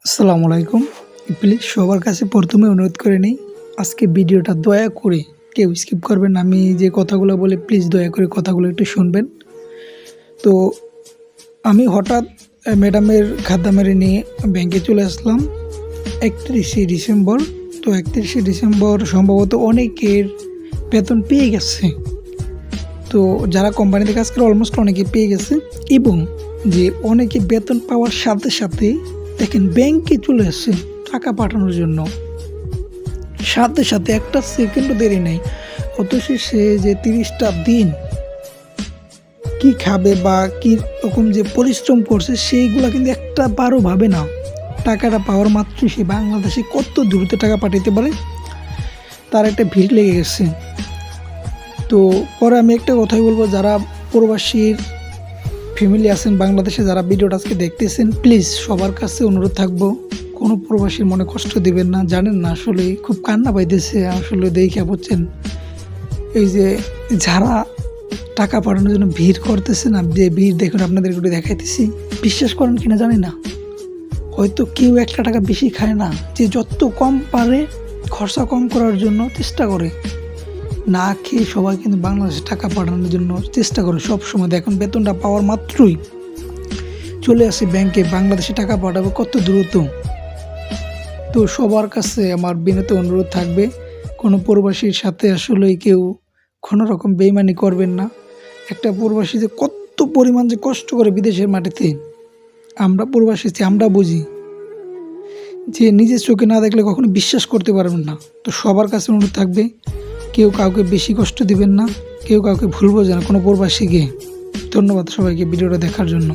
আসসালামু আলাইকুম। প্লিজ সবার কাছে প্রথমে অনুরোধ করে নিই, আজকে ভিডিওটা দয়া করে কেউ স্কিপ করবেন না। আমি যে কথাগুলো বলি প্লিজ দয়া করে কথাগুলো একটু শুনবেন। তো আমি হঠাৎ ম্যাডামের খাদ্যামেরে নিয়ে ব্যাংকে চলে আসলাম 31শে ডিসেম্বর। তো 31শে ডিসেম্বর সম্ভবত অনেকের বেতন পেয়ে গেছে। তো যারা কোম্পানিতে কাজ করে অলমোস্ট অনেকে পেয়ে গেছে, এবং যে অনেকে বেতন পাওয়ার সাথে সাথে দেখেন ব্যাংকে চলে আসছে টাকা পাঠানোর জন্য, সাথে সাথে একটা সেকেন্ডও দেরি নেই। অথচ সে যে 30টা দিন কি খাবে বা কী রকম যে পরিশ্রম করছে সেইগুলো কিন্তু একটা বারও ভাবে না। টাকাটা পাওয়ার মাত্রই সে বাংলাদেশে কত দ্রুত টাকা পাঠাতে পারে তার একটা ভিড় লেগে গেছে। তো পরে আমি একটা কথাই বলবো, যারা প্রবাসীর ফ্যামিলি আছেন বাংলাদেশে, যারা ভিডিওটা আজকে দেখতেছেন, প্লিজ সবার কাছে অনুরোধ থাকবো, কোনো প্রবাসীর মনে কষ্ট দিবেন না। জানেন না আসলে খুব কান্না পাইতেছে আসলে দেখে, বুঝছেন? এই যে যারা টাকা পাঠানোর জন্য ভিড় করতেছে না, যে ভিড় দেখুন, আপনাদেরকে একটু দেখাইতেছি, বিশ্বাস করেন কিনা জানি না, হয়তো কেউ একটা টাকা বেশি খায় না, যে যত কম পারে খরচা কম করার জন্য চেষ্টা করে। না খেয়ে সবাই কিন্তু বাংলাদেশে টাকা পাঠানোর জন্য চেষ্টা করে সব সময়। দেখুন বেতনটা পাওয়ার মাত্রই চলে আসে ব্যাংকে, বাংলাদেশে টাকা পাঠাবে কত দ্রুত। তো সবার কাছে আমার বিনীত অনুরোধ থাকবে, কোনো প্রবাসীর সাথে আসলে কেউ কোনো রকম বেইমানি করবেন না। একটা প্রবাসী যে কত পরিমাণ যে কষ্ট করে বিদেশের মাটিতে, আমরা প্রবাসী আমরা বুঝি, যে নিজের চোখে না দেখলে কখনো বিশ্বাস করতে পারবেন না। তো সবার কাছে অনুরোধ থাকবে, কেউ কাউকে বেশি কষ্ট দিবেন না, কেউ কাউকে ভুল বোঝে না কোনো প্রবাসীকে। ধন্যবাদ সবাইকে ভিডিওটা দেখার জন্য।